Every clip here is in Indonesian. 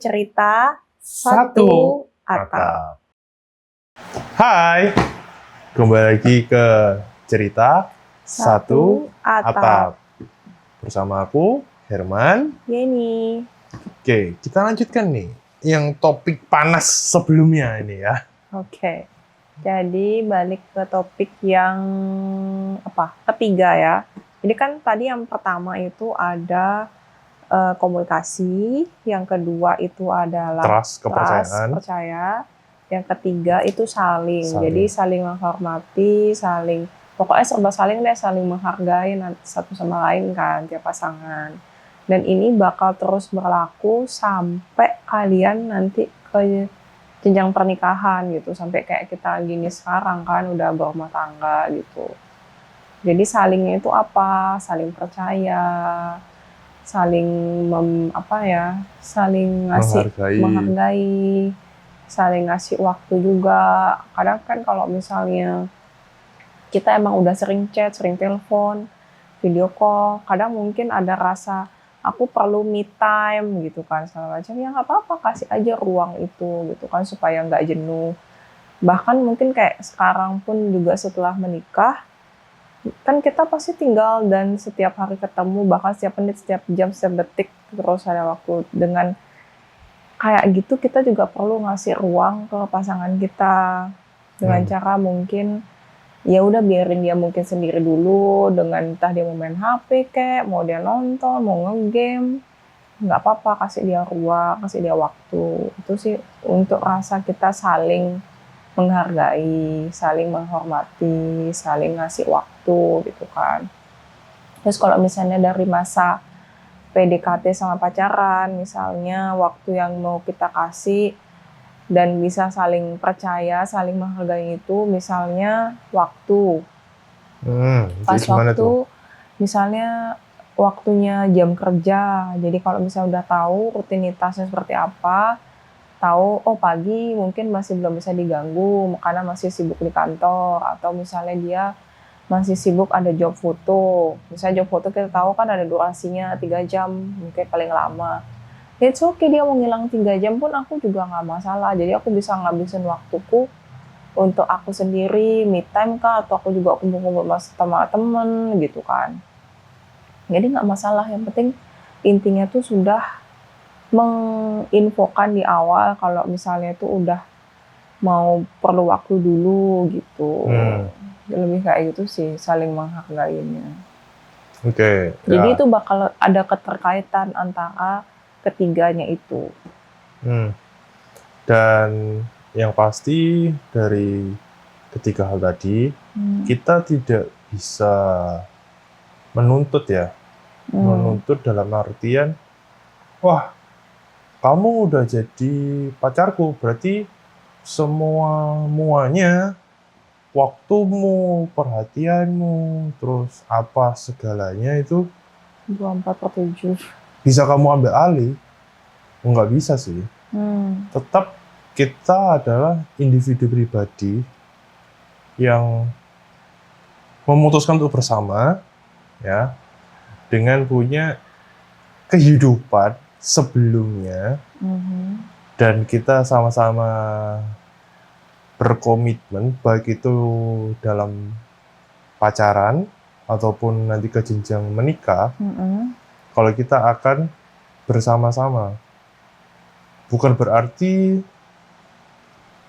cerita Satu atap. Hai, kembali lagi ke cerita Satu Atap. Bersama aku, Herman. Yeni. Oke, kita lanjutkan nih yang topik panas sebelumnya ini ya. Oke. Jadi balik ke topik yang ketiga ya. Jadi kan tadi yang pertama itu ada komunikasi, yang kedua itu adalah Trust, kepercayaan. percaya, yang ketiga itu saling. Jadi saling menghormati, pokoknya serba saling deh, saling menghargai satu sama lain kan, tiap pasangan. Dan ini bakal terus berlaku sampai kalian nanti ke jenjang pernikahan gitu, sampai kayak kita gini sekarang kan udah berumah tangga gitu. Jadi salingnya itu apa? Saling percaya, saling saling ngasih menghargai, saling ngasih waktu juga. Kadang kan kalau misalnya kita emang udah sering chat, sering telepon, video call, kadang mungkin ada rasa aku perlu me time gitu kan, segala macam. Ya nggak apa-apa, kasih aja ruang itu gitu kan, supaya nggak jenuh. Bahkan mungkin kayak sekarang pun juga setelah menikah, kan kita pasti tinggal dan setiap hari ketemu, bahkan setiap menit, setiap jam, setiap detik terus ada waktu. Dengan kayak gitu kita juga perlu ngasih ruang ke pasangan kita dengan cara mungkin ya udah biarin dia mungkin sendiri dulu, dengan entah dia mau main HP kek, mau dia nonton, mau nge-game, nggak apa-apa, kasih dia ruang, kasih dia waktu. Itu sih untuk rasa kita saling menghargai, saling menghormati, saling ngasih waktu gitu kan. Terus kalau misalnya dari masa PDKT sama pacaran, misalnya waktu yang mau kita kasih dan bisa saling percaya, saling menghargai itu, misalnya waktu. Pas waktu, misalnya waktunya jam kerja. Jadi kalau misalnya udah tahu rutinitasnya seperti apa, tahu oh pagi mungkin masih belum bisa diganggu karena masih sibuk di kantor, atau misalnya dia masih sibuk ada job foto. Misalnya job foto kita tahu kan ada durasinya 3 jam mungkin paling lama. It's okay dia mau ngilang 3 jam pun aku juga nggak masalah. Jadi aku bisa ngabisin waktuku untuk aku sendiri, me time kah, atau aku juga kumpul-kumpul sama temen gitu kan. Jadi nggak masalah, yang penting intinya tuh sudah menginfokan di awal kalau misalnya itu udah mau perlu waktu dulu gitu. Lebih kayak gitu sih, saling menghargainya. Oke. Jadi itu bakal ada keterkaitan antara ketiganya itu. Dan yang pasti dari ketiga hal tadi, kita tidak bisa menuntut ya. Menuntut dalam artian, wah, kamu udah jadi pacarku, berarti semuanya, waktumu, perhatianmu, terus apa segalanya itu 24/7 bisa kamu ambil alih. Nggak bisa sih. Tetap kita adalah individu pribadi yang memutuskan untuk bersama, ya, dengan punya kehidupan sebelumnya, dan kita sama-sama berkomitmen, baik itu dalam pacaran ataupun nanti ke jenjang menikah, kalau kita akan bersama-sama. Bukan berarti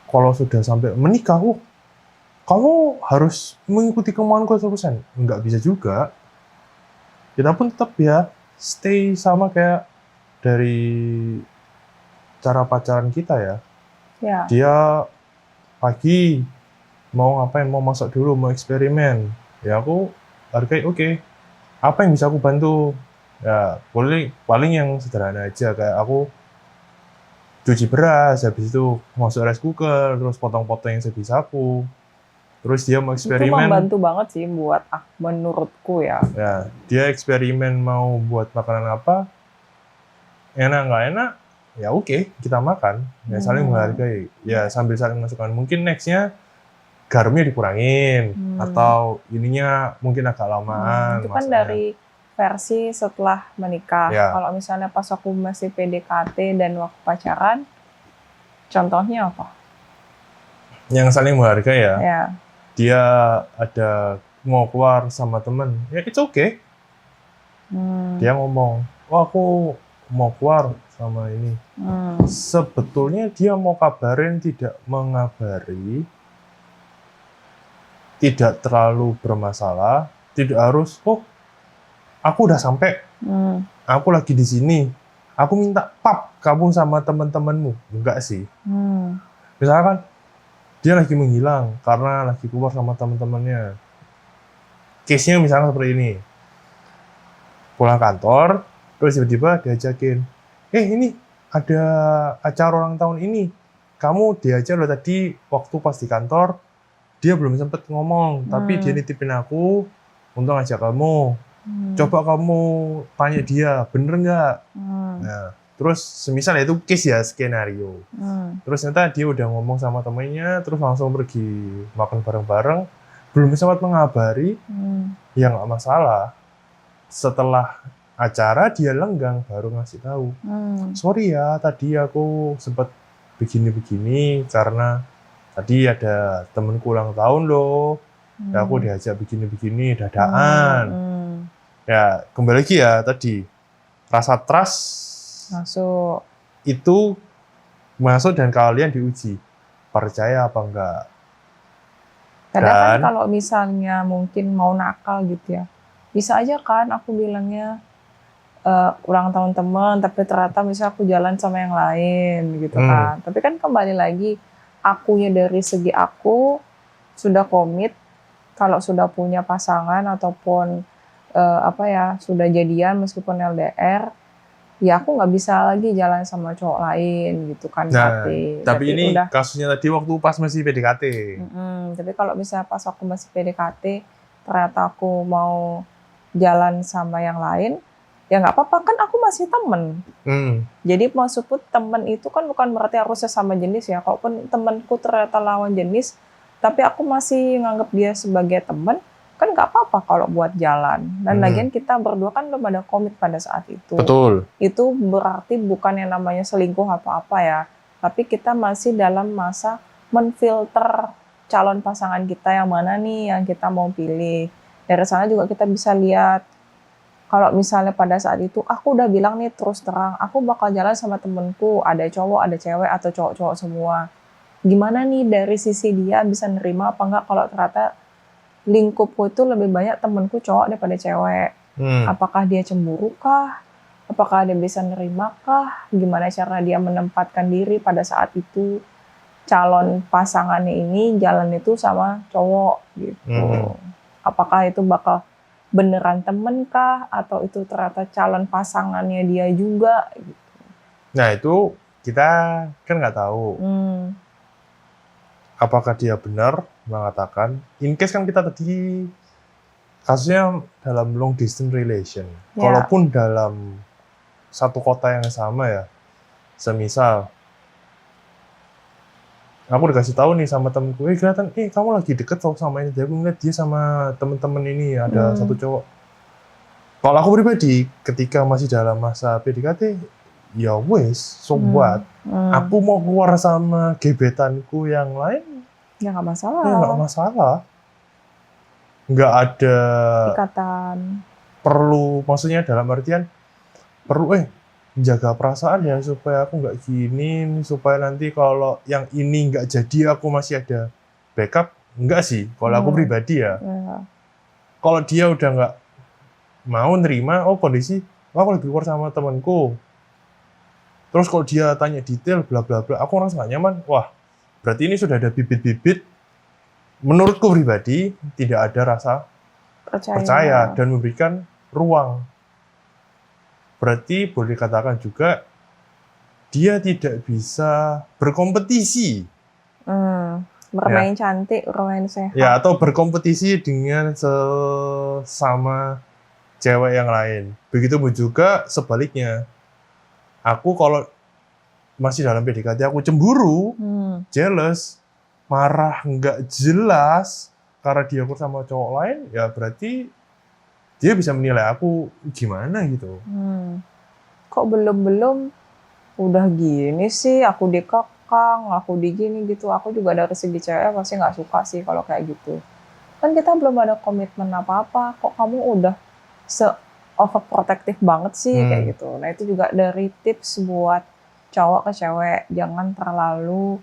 kalau sudah sampai menikah, kamu harus mengikuti kemauanku 100%. Nggak bisa juga. Kita pun tetap ya stay sama kayak dari cara pacaran kita ya. Dia pagi mau ngapain, mau masak dulu, mau eksperimen. Ya aku hargai, oke. Apa yang bisa aku bantu? Ya boleh, paling yang sederhana aja, kayak aku cuci beras, habis itu masuk rice cooker, terus potong-potong yang sebisa aku. Terus dia mau eksperimen. Itu membantu banget sih buat menurutku ya. Ya, dia eksperimen mau buat makanan apa, enak nggak enak, ya oke, kita makan. Ya saling menghargai. Ya sambil saling masukan. Mungkin nextnya garamnya dikurangin, atau ininya mungkin agak lamaan. Itu kan dari versi setelah menikah. Ya. Kalau misalnya pas aku masih PDKT dan waktu pacaran, contohnya apa? Yang saling menghargai ya. Ya. Dia ada mau keluar sama temen, ya it's okay. Dia ngomong, oh aku mau keluar sama ini. Sebetulnya dia mau kabarin, tidak mengabari, tidak terlalu bermasalah, tidak harus, oh aku udah sampai, aku lagi di sini, aku minta pap kamu sama teman-temanmu. Enggak sih. Misalkan dia lagi menghilang karena lagi keluar sama teman-temannya. Case-nya misalnya seperti ini. Pulang kantor, terus tiba-tiba diajakin, ini ada acara ulang tahun ini. Kamu diajak loh tadi waktu pas di kantor, dia belum sempet ngomong, tapi dia nitipin aku untuk ngajak kamu. Coba kamu tanya dia, bener nggak? Nah, terus semisal itu case ya, skenario. Terus ternyata dia udah ngomong sama temennya, terus langsung pergi makan bareng-bareng, belum sempat mengabari, ya nggak masalah. Setelah acara dia lenggang baru ngasih tahu, sorry ya tadi aku sempat begini-begini karena tadi ada temenku ulang tahun loh, ya aku diajak begini-begini dadaan. Ya kembali lagi ya tadi, rasa trust masuk. Itu masuk dan kalian diuji, percaya apa enggak. Kadang kan kalau misalnya mungkin mau nakal gitu ya, bisa aja kan aku bilangnya ulang tahun teman, tapi ternyata misalnya aku jalan sama yang lain gitu kan. Tapi kan kembali lagi, akunya dari segi aku sudah komit, kalau sudah punya pasangan ataupun sudah jadian meskipun LDR, ya aku nggak bisa lagi jalan sama cowok lain gitu kan. Nah, tapi ini udah, kasusnya tadi waktu pas masih PDKT. Tapi kalau misalnya pas aku masih PDKT, ternyata aku mau jalan sama yang lain, ya nggak apa-apa kan, aku masih temen. Jadi maksudku temen itu kan bukan berarti harus sesama jenis ya. Kalaupun temenku ternyata lawan jenis, tapi aku masih nganggap dia sebagai temen, kan nggak apa-apa kalau buat jalan. Dan lagian kita berdua kan belum ada komit pada saat itu. Betul. Itu berarti bukan yang namanya selingkuh apa-apa ya. Tapi kita masih dalam masa menfilter calon pasangan kita yang mana nih yang kita mau pilih. Dari sana juga kita bisa lihat, kalau misalnya pada saat itu aku udah bilang nih terus terang, aku bakal jalan sama temenku, ada cowok, ada cewek, atau cowok-cowok semua. Gimana nih dari sisi dia bisa nerima apa enggak kalau ternyata lingkupku itu lebih banyak temenku cowok daripada cewek. Apakah dia cemburu kah? Apakah dia bisa nerima kah? Gimana cara dia menempatkan diri pada saat itu calon pasangannya ini jalan itu sama cowok gitu. Apakah itu bakal beneran temen kah? Atau itu ternyata calon pasangannya dia juga gitu. Nah itu kita kan nggak tahu. Apakah dia benar mengatakan, in case kan kita tadi kasusnya dalam long distance relation, walaupun dalam satu kota yang sama ya, semisal aku dikasih tahu nih sama temenku, kelihatan, kamu lagi deket sama ini, aku ngeliat dia sama temen-temen ini ada satu cowok. Kalau aku pribadi, ketika masih dalam masa PDKT, ya wes, so what? Aku mau keluar sama gebetanku yang lain, ya nggak masalah. Ya nggak masalah. Nggak ada ikatan. Perlu, maksudnya dalam artian perlu menjaga perasaan ya supaya aku nggak gini, supaya nanti kalau yang ini nggak jadi aku masih ada backup. Enggak sih, kalau aku pribadi ya. Kalau dia udah nggak mau nerima, kondisi, aku lagi keluar sama temanku. Terus kalau dia tanya detail, bla bla bla, aku merasa nggak nyaman. Wah, berarti ini sudah ada bibit-bibit, menurutku pribadi, tidak ada rasa percaya dan memberikan ruang. Berarti boleh dikatakan juga, dia tidak bisa berkompetisi. Bermain cantik, bermain sehat. Ya, atau berkompetisi dengan sesama cewek yang lain. Begitupun juga sebaliknya. Aku kalau masih dalam PDKT, aku cemburu, jealous, marah, nggak jelas, karena dia sama cowok lain, ya berarti dia bisa menilai aku gimana gitu. Kok belum udah gini sih, aku dikekang, aku digini gitu. Aku juga dari segi cewek pasti nggak suka sih kalau kayak gitu. Kan kita belum ada komitmen apa-apa, kok kamu udah overprotective banget sih kayak gitu. Nah itu juga dari tips buat cowok ke cewek, jangan terlalu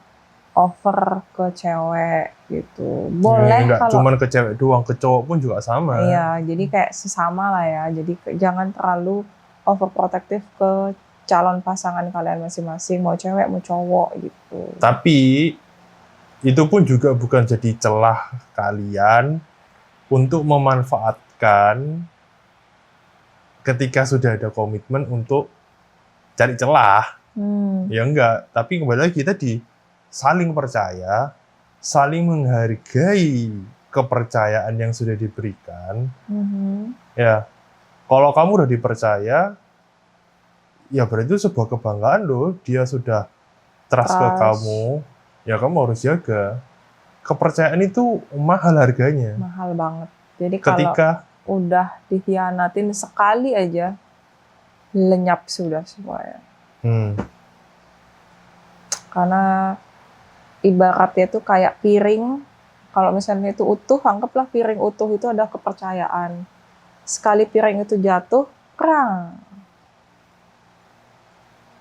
over ke cewek gitu. Boleh Nggak kalau cuman ke cewek doang, ke cowok pun juga sama. iya, jadi kayak sesama lah ya. Jadi jangan terlalu overprotective ke calon pasangan kalian masing-masing, mau cewek mau cowok gitu. Tapi itu pun juga bukan jadi celah kalian untuk memanfaatkan ketika sudah ada komitmen untuk cari celah. Ya enggak, tapi kembali lagi tadi saling percaya, saling menghargai kepercayaan yang sudah diberikan. Ya, kalau kamu udah dipercaya, ya berarti itu sebuah kebanggaan loh. Dia sudah trust ke kamu, ya kamu harus jaga. Kepercayaan itu mahal harganya. Mahal banget. Jadi ketika kalau udah dikhianatin sekali aja, lenyap sudah semuanya. Karena ibaratnya itu kayak piring, kalau misalnya itu utuh, anggaplah piring utuh itu ada kepercayaan. Sekali piring itu jatuh, kerang.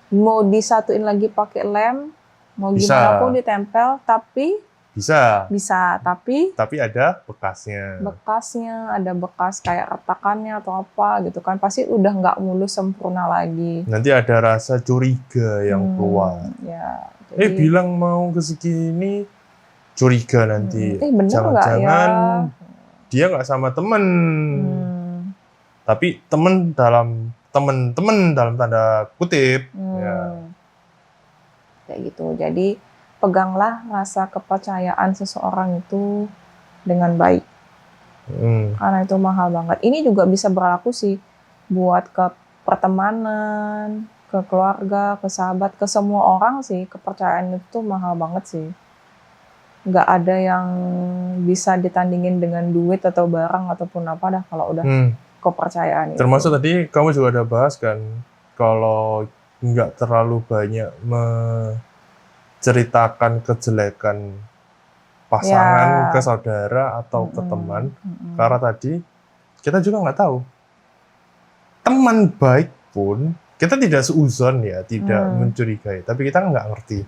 Mau disatuin lagi pakai lem, mau gimana pun ditempel, tapi bisa, tapi ada bekasnya. Ada bekas kayak retakannya atau apa gitu kan, pasti udah nggak mulus sempurna lagi. Nanti ada rasa curiga yang keluar. Ya, jadi, bilang mau ke segini, curiga nanti. Jangan-jangan dia nggak sama temen. Tapi temen dalam tanda kutip. Ya. Kayak gitu. Jadi peganglah rasa kepercayaan seseorang itu dengan baik. Karena itu mahal banget. Ini juga bisa berlaku sih buat ke pertemanan, ke keluarga, ke sahabat, ke semua orang sih. Kepercayaan itu mahal banget sih. Nggak ada yang bisa ditandingin dengan duit atau barang ataupun apa dah kalau udah kepercayaan. Termasuk tadi kamu juga ada bahas kan, kalau nggak terlalu banyak menceritakan kejelekan pasangan ke saudara atau ke teman, karena tadi kita juga nggak tahu. Teman baik pun kita tidak seuzon ya, tidak mencurigai, tapi kita nggak ngerti.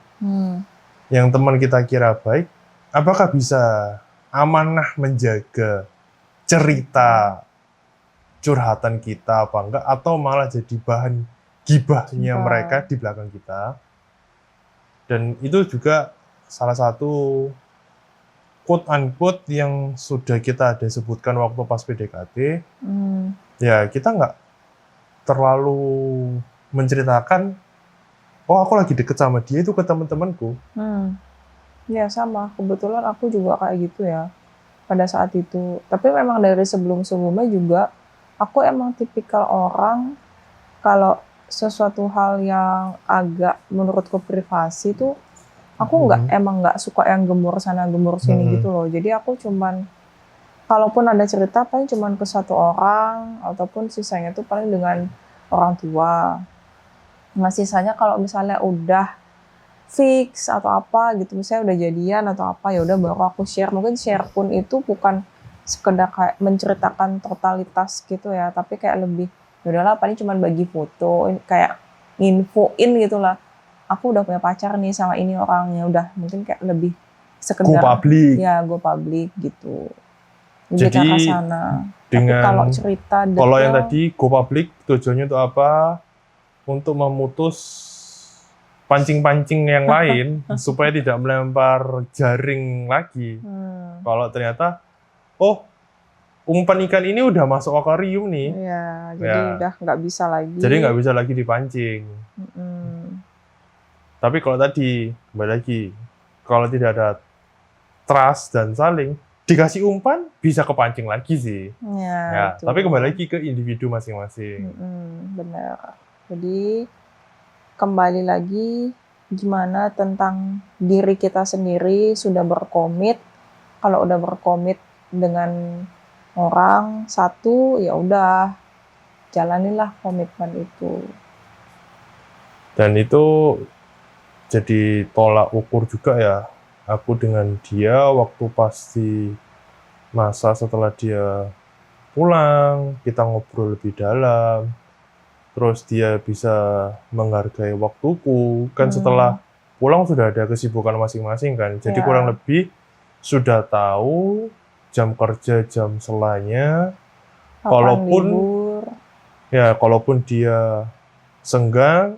Yang teman kita kira baik, apakah bisa amanah menjaga cerita curhatan kita apa enggak, atau malah jadi bahan gibahnya mereka di belakang kita. Dan itu juga salah satu quote-unquote yang sudah kita ada sebutkan waktu pas PDKT. Ya kita nggak terlalu menceritakan, oh aku lagi deket sama dia itu ke teman-temanku. Ya sama, kebetulan aku juga kayak gitu ya pada saat itu. Tapi memang dari sebelum-sebelumnya juga aku emang tipikal orang kalau sesuatu hal yang agak menurutku privasi tuh aku emang nggak suka yang gemur sana gemur sini gitu loh. Jadi aku cuman kalaupun ada cerita paling cuman ke satu orang ataupun sisanya tuh paling dengan orang tua. Nah sisanya kalau misalnya udah fix atau apa gitu, misalnya udah jadian atau apa, ya udah baru aku share. Mungkin share pun itu bukan sekedar kayak menceritakan totalitas gitu ya, tapi kayak lebih ya udahlah paling cuman bagi foto, kayak infoin gitulah. Aku udah punya pacar nih sama ini orangnya, udah mungkin kayak lebih sekedar go public gitu. Lebih ke arah sana. Tapi kalau cerita detail, kalau yang tadi go public tujuannya untuk apa? Untuk memutus pancing-pancing yang lain supaya tidak melempar jaring lagi. Kalau ternyata umpan ikan ini udah masuk akuarium nih. Iya, jadi udah nggak bisa lagi. Jadi nggak bisa lagi dipancing. Tapi kalau tadi, kembali lagi, kalau tidak ada trust dan saling, dikasih umpan bisa kepancing lagi sih. Ya, tapi kembali lagi ke individu masing-masing. Benar. Jadi kembali lagi gimana tentang diri kita sendiri sudah berkomit. Kalau udah berkomit dengan orang satu, ya udah jalanilah komitmen itu. Dan itu jadi tolak ukur juga ya, aku dengan dia waktu pasti masa setelah dia pulang, kita ngobrol lebih dalam, terus dia bisa menghargai waktuku, kan setelah pulang sudah ada kesibukan masing-masing kan, jadi kurang lebih sudah tahu jam kerja, jam selanya, kalaupun dia senggang,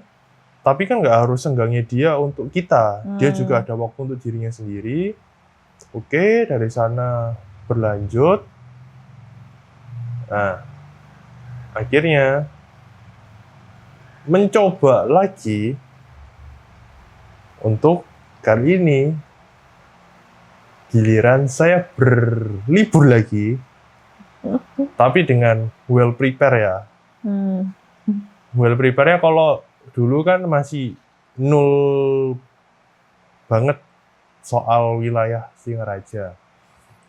tapi kan nggak harus senggangnya dia untuk kita, dia juga ada waktu untuk dirinya sendiri. Oke, dari sana berlanjut. Nah, akhirnya mencoba lagi untuk kali ini giliran saya berlibur lagi, tapi dengan well prepare ya. Well prepare-nya kalau dulu kan masih nol banget soal wilayah Singaraja.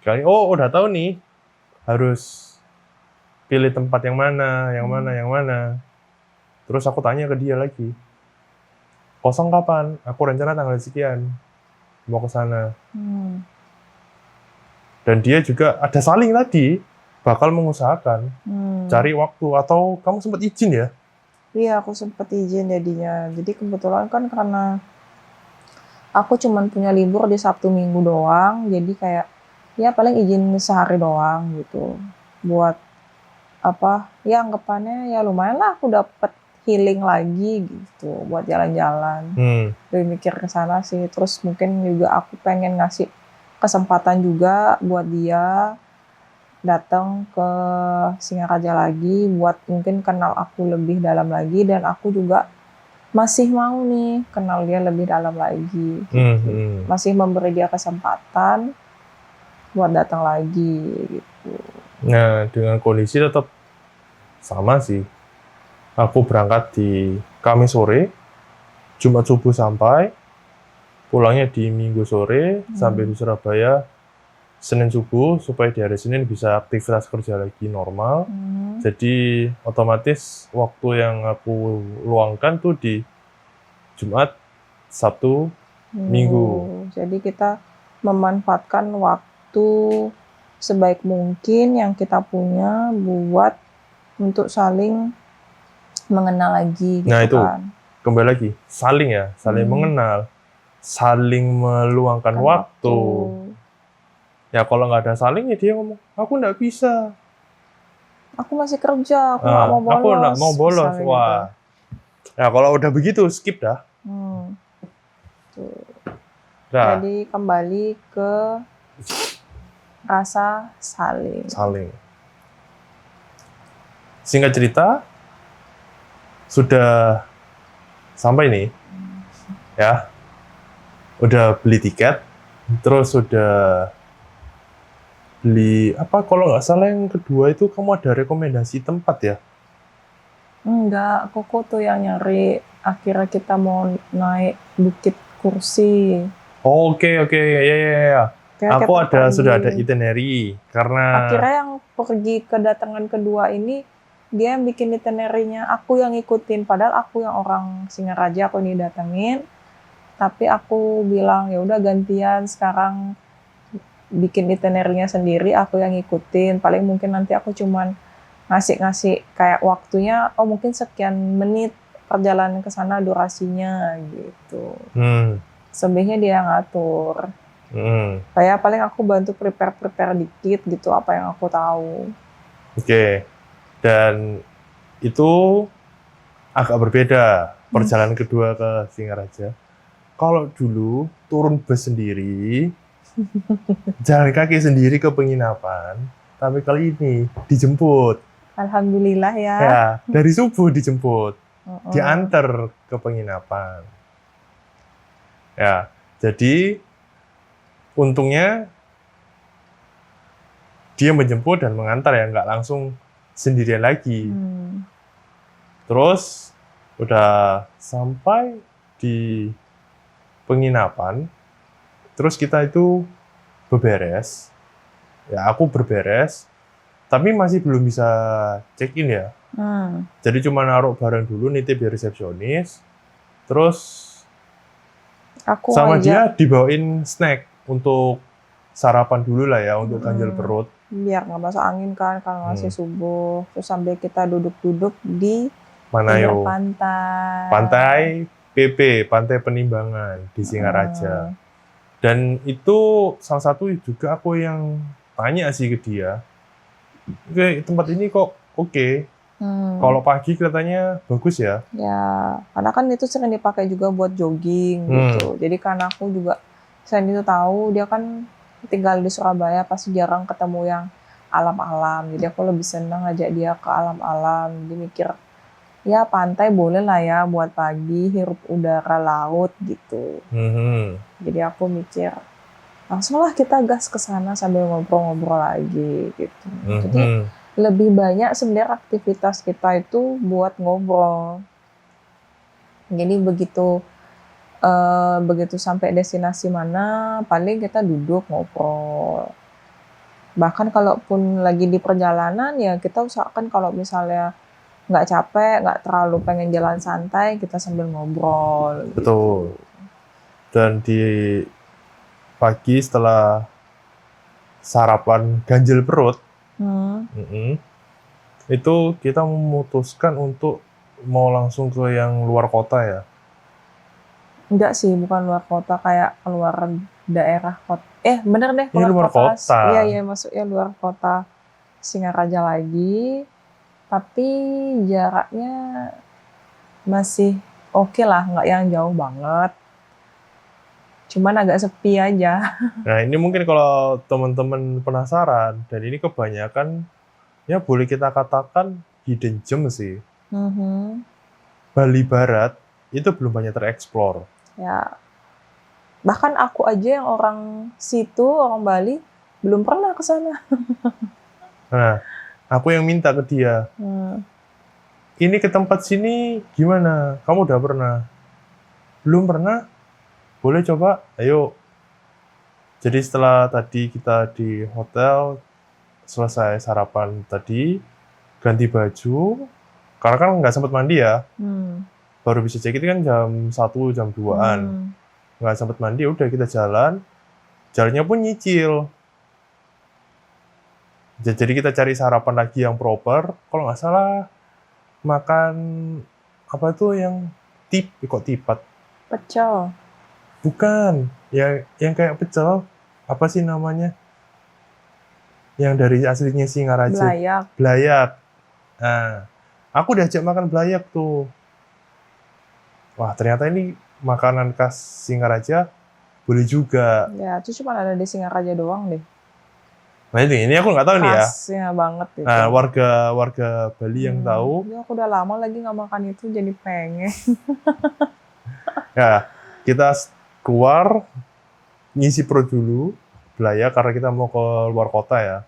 Kali udah tahu nih harus pilih tempat yang mana. Terus aku tanya ke dia lagi, kosong kapan? Aku rencana tanggal sekian mau ke sana. Dan dia juga ada saling tadi bakal mengusahakan cari waktu, atau kamu sempat izin ya? Iya, aku sempat izin jadinya. Jadi kebetulan kan karena aku cuman punya libur di Sabtu Minggu doang, jadi kayak ya paling izin sehari doang gitu. Buat apa? Ya anggapannya ya lumayan lah aku dapet healing lagi gitu buat jalan-jalan. Dari mikir ke sana sih. Terus mungkin juga aku pengen ngasih kesempatan juga buat dia datang ke Singaraja lagi buat mungkin kenal aku lebih dalam lagi, dan aku juga masih mau nih kenal dia lebih dalam lagi gitu. Masih memberi dia kesempatan buat datang lagi gitu. Nah, dengan kondisi tetap sama sih. Aku berangkat di Kamis sore, Jumat subuh sampai, pulangnya di Minggu sore, sampai di Surabaya Senin subuh, supaya di hari Senin bisa aktivitas kerja lagi normal. Jadi otomatis waktu yang aku luangkan tuh di Jumat, Sabtu, Minggu. Jadi kita memanfaatkan waktu sebaik mungkin yang kita punya buat untuk saling mengenal lagi gitu. Nah itu, kan. Kembali lagi, saling ya, saling mengenal, saling meluangkan waktu. Ya kalau nggak ada saling, ya dia ngomong, aku nggak bisa. Aku masih kerja, aku nggak mau bolos. Aku nggak mau bolos, wah. Gitu. Ya kalau udah begitu, skip dah. Jadi kembali ke rasa saling. Singkat cerita, sudah sampai nih, ya. Udah beli tiket, terus sudah beli apa, kalau nggak salah yang kedua itu kamu ada rekomendasi tempat ya? Enggak, Koko tuh yang nyari. Akhirnya kita mau naik Bukit Kursi. Oke, ya. Aku sudah ada itinerary, karena akhirnya yang pergi kedatangan kedua ini dia yang bikin itinerary-nya, aku yang ngikutin, padahal aku yang orang Singaraja, aku nih datengin, tapi aku bilang ya udah gantian sekarang bikin itinerary-nya sendiri, aku yang ngikutin, paling mungkin nanti aku cuman ngasih kayak waktunya, mungkin sekian menit perjalanan ke sana durasinya gitu. Selebihnya dia ngatur. Kayak paling aku bantu prepare dikit gitu apa yang aku tahu. Oke. Dan itu agak berbeda perjalanan kedua ke Singaraja. Kalau dulu turun bus sendiri, jalan kaki sendiri ke penginapan, tapi kali ini dijemput. Alhamdulillah ya. Ya, dari subuh dijemput, diantar ke penginapan. Ya, jadi untungnya dia menjemput dan mengantar ya, nggak langsung sendirian lagi. Terus udah sampai di penginapan, terus kita itu beberes. Ya, aku berberes. Tapi masih belum bisa check-in ya. Hmm. Jadi cuma naruh barang dulu, nitip di resepsionis, terus Aku sama dia ngajak dibawain snack untuk sarapan dulu lah ya, untuk ganjal mm, perut. biar nggak masuk angin kan kalau masih Hmm. subuh. Terus sambil kita duduk-duduk di Mana pinggir yo? pantai. Pantai PP, Pantai Penimbangan di Singaraja. Dan itu salah satu juga aku yang tanya sih ke dia, oke, tempat ini kok oke. Kalau pagi kelihatannya bagus ya. Ya, karena kan itu sering dipakai juga buat jogging gitu. Jadi karena aku juga selain itu tahu dia kan tinggal di Surabaya pasti jarang ketemu yang alam-alam. Jadi aku lebih senang ngajak dia ke alam-alam. Dia mikir ya pantai boleh lah ya buat pagi hirup udara laut gitu. Jadi aku mikir langsung lah kita gas ke sana sambil ngobrol-ngobrol lagi gitu. Jadi lebih banyak sebenarnya aktivitas kita itu buat ngobrol. Jadi begitu sampai destinasi mana, paling kita duduk ngobrol. Bahkan kalaupun lagi di perjalanan ya kita usahakan kalau misalnya nggak capek, nggak terlalu pengen jalan santai, kita sambil ngobrol. Betul. Dan di pagi setelah sarapan ganjil perut, itu kita memutuskan untuk mau langsung ke yang luar kota ya. Enggak sih, bukan luar kota, kayak keluar daerah kota. Bener deh, Ini luar kota. Iya, maksudnya luar kota Singaraja lagi. Tapi jaraknya masih oke lah, nggak yang jauh banget. Cuman agak sepi aja. Nah, ini mungkin kalau teman-teman penasaran, dan ini kebanyakan, ya boleh kita katakan hidden gem sih. Bali Barat itu belum banyak tereksplor. Ya, bahkan aku aja yang orang situ, orang Bali, belum pernah ke sana. Nah, aku yang minta ke dia, ini ke tempat sini gimana? Kamu udah pernah? Belum pernah? Boleh coba? Ayo. Jadi setelah tadi kita di hotel, selesai sarapan tadi, ganti baju, karena kan nggak sempat mandi ya. Baru bisa check-in kan jam 1, jam 2-an. Nggak sempat mandi, udah kita jalan. Jalannya pun nyicil. Jadi kita cari sarapan lagi yang proper. Kalau nggak salah, makan apa itu yang kok tipat? Pecel. Bukan, yang kayak pecel. Apa sih namanya? Yang dari aslinya Singaraja. Belayak. Nah, aku diajak makan belayak tuh. Wah, ternyata ini makanan khas Singaraja boleh juga. Ya, itu cuma ada di Singaraja doang deh. Nah ini aku nggak tahu nih ya. Khasnya banget itu. Nah, warga Bali yang tahu. Ya, aku udah lama lagi nggak makan itu, jadi pengen. Ya, kita keluar, ngisi perut dulu, belayak karena kita mau ke luar kota ya.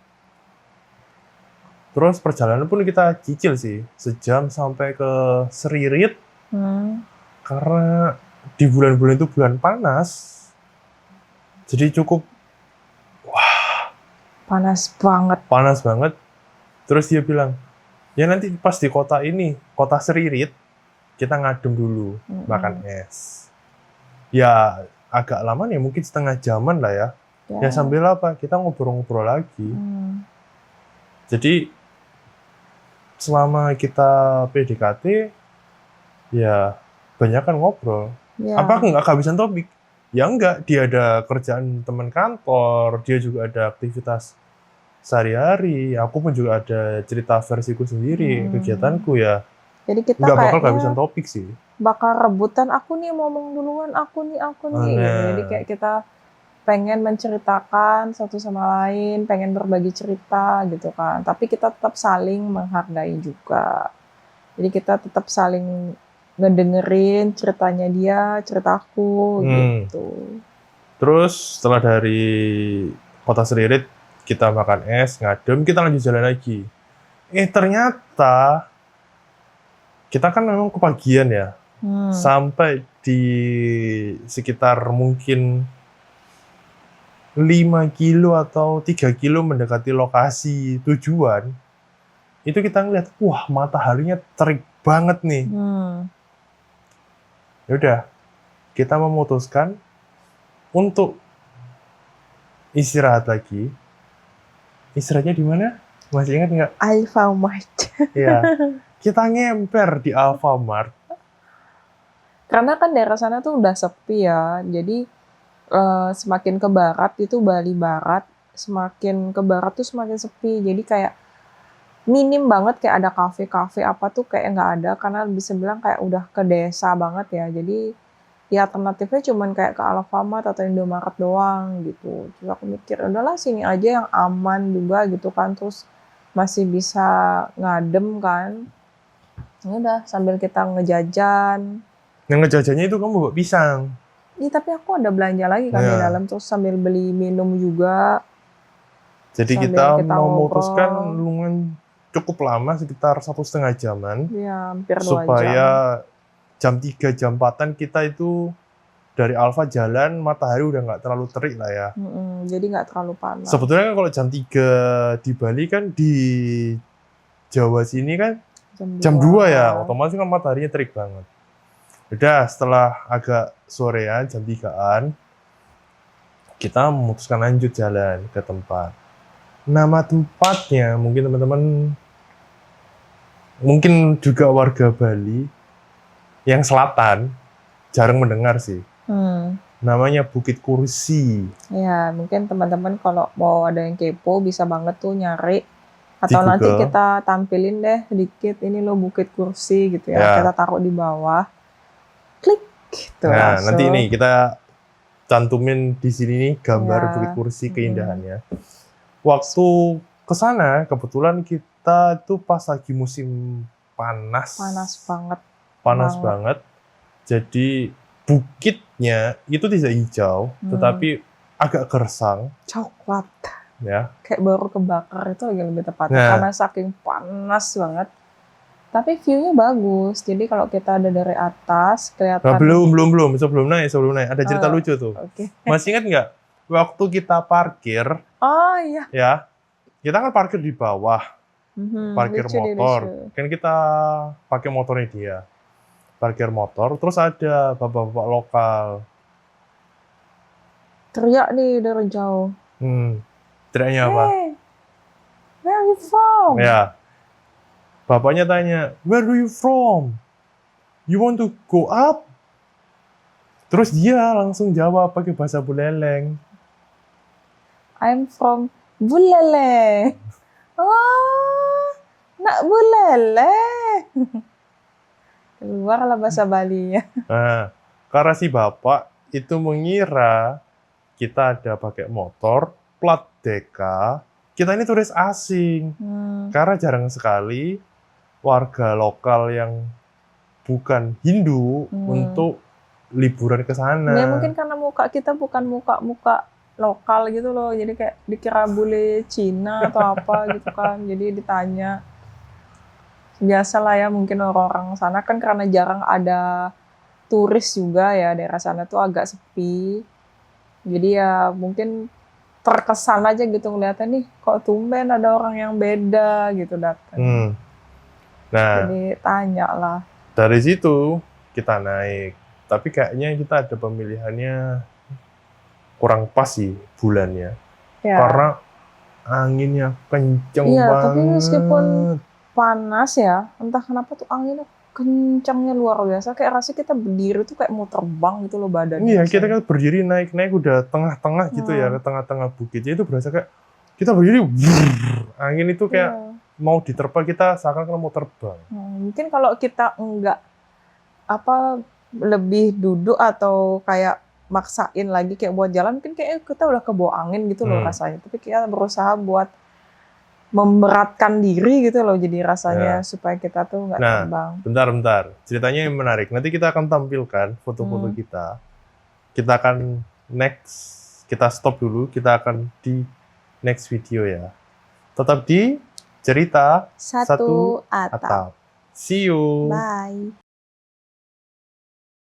Terus perjalanan pun kita cicil sih, sejam sampai ke Seririt. Karena di bulan-bulan itu bulan panas, jadi cukup panas banget. Terus dia bilang, ya nanti pas di kota ini, kota Seririt, kita ngadem dulu, makan es. Ya agak lama nih, mungkin setengah jaman lah ya. Ya sambil apa, kita ngobrol-ngobrol lagi. Jadi selama kita PDKT, ya banyak kan ngobrol. Apa nggak kehabisan topik? Ya enggak, dia ada kerjaan teman kantor, dia juga ada aktivitas sehari-hari, aku pun juga ada cerita versiku sendiri, kegiatanku ya. Jadi kita nggak bakal kehabisan topik sih. Bakal rebutan, aku nih ngomong duluan, aku nih. Jadi kayak kita pengen menceritakan satu sama lain, pengen berbagi cerita gitu kan. Tapi kita tetap saling menghargai juga. Jadi kita tetap saling ngedengerin ceritanya dia, ceritaku gitu. Terus setelah dari kota Seririt, kita makan es, ngadem, kita lanjut jalan lagi. Ternyata kita kan memang kepagian ya. Sampai di sekitar mungkin 6 5 kilo atau 3 kilo mendekati lokasi tujuan, itu kita ngeliat, wah mataharinya terik banget nih. Ya udah, kita memutuskan untuk istirahat lagi. Istirahatnya di mana? Masih ingat nggak? Alfamart. Iya, kita ngemper di Alfamart. Karena kan daerah sana tuh udah sepi ya, jadi semakin ke barat itu Bali Barat, semakin ke barat tuh semakin sepi. Jadi kayak minim banget kayak ada kafe-kafe apa tuh kayak nggak ada, karena bisa bilang kayak udah ke desa banget ya. Jadi ya alternatifnya cuman kayak ke Alfamart atau Indomaret doang gitu. Terus aku mikir udahlah sini aja yang aman juga gitu kan, terus masih bisa ngadem kan. Ya udah sambil kita ngejajan. Yang ngejajannya itu kamu bawa pisang. Iya, tapi aku ada belanja lagi kan di dalam, terus sambil beli minum juga. Jadi sambil kita memutuskan ngobrol. lumayan cukup lama, sekitar 1,5 jaman. Iya, hampir 2 jam. Supaya jam 3, jam 4-an kita itu dari Alfa jalan, matahari udah nggak terlalu terik lah ya. Jadi nggak terlalu panas. Sebetulnya kan kalau jam 3 di Bali kan, di Jawa sini kan jam 2 ya, otomatis kan mataharinya terik banget. Udah setelah agak sorean, jam 3-an, kita memutuskan lanjut jalan ke tempat. Nama tempatnya mungkin teman-teman, mungkin juga warga Bali yang selatan jarang mendengar sih. Namanya Bukit Kursi. Ya, mungkin teman-teman kalau mau ada yang kepo bisa banget tuh nyari. Atau Di nanti Google. kita tampilin deh sedikit, ini loh Bukit Kursi gitu ya. Kita taruh di bawah. Klik gitu. Nah, langsung. nanti ini kita cantumin di sini nih gambar Bukit Kursi keindahannya. Waktu ke sana kebetulan kita tuh pas lagi musim panas. Panas banget. Jadi bukitnya itu tidak hijau, tetapi agak gersang. Coklat. Ya. Kayak baru kebakar itu lagi lebih tepatnya. Karena saking panas banget. Tapi view-nya bagus. Jadi kalau kita ada dari atas kelihatan. Nah, belum. Sebelum naik. Ada cerita lucu tuh. Masih ingat nggak? Waktu kita parkir. Oh iya. Ya. Kita kan parkir di bawah. Parkir motor. Kan kita pakai motornya dia. Parkir motor. Terus ada bapak-bapak lokal. Teriak nih dari jauh. Teriaknya apa? Hey, where are you from? Ya. Bapaknya tanya, where are you from? You want to go up? Terus dia langsung jawab pakai bahasa Buleleng. I'm from Buleleng. Oh, nak Buleleng. Keluarlah bahasa Balinya. Nah, karena si bapak itu mengira kita ada pakai motor, plat DK, kita ini turis asing. Karena jarang sekali warga lokal yang bukan Hindu untuk liburan ke sana. Ya mungkin karena muka kita bukan muka lokal gitu loh, jadi kayak dikira bule Cina atau apa gitu kan, jadi ditanya. Biasalah ya mungkin orang-orang sana kan karena jarang ada turis juga ya, daerah sana tuh agak sepi. Jadi ya mungkin terkesan aja gitu ngeliatnya nih, kok tumben ada orang yang beda gitu datang. Nah, jadi tanya lah. Dari situ kita naik, tapi kayaknya kita ada pemilihannya kurang pas sih bulannya, karena anginnya kenceng banget. Tapi meskipun panas ya, entah kenapa tuh anginnya kencangnya luar biasa, kayak rasanya kita berdiri tuh kayak mau terbang gitu loh badannya. Iya, kita kan berdiri naik udah tengah-tengah gitu ya, ke tengah-tengah bukitnya itu berasa kayak kita berdiri, angin itu kayak mau diterpa, kita seakan-akan mau terbang. Mungkin kalau kita enggak lebih duduk atau kayak maksain lagi kayak buat jalan, mungkin kayak kita udah kebawa angin gitu loh rasanya. Tapi kita berusaha buat memberatkan diri gitu loh, jadi rasanya supaya kita tuh nggak terbang. Bentar. Ceritanya yang menarik. Nanti kita akan tampilkan foto-foto kita. Kita akan kita stop dulu. Kita akan di next video ya. Tetap di cerita Satu Atap. See you. Bye.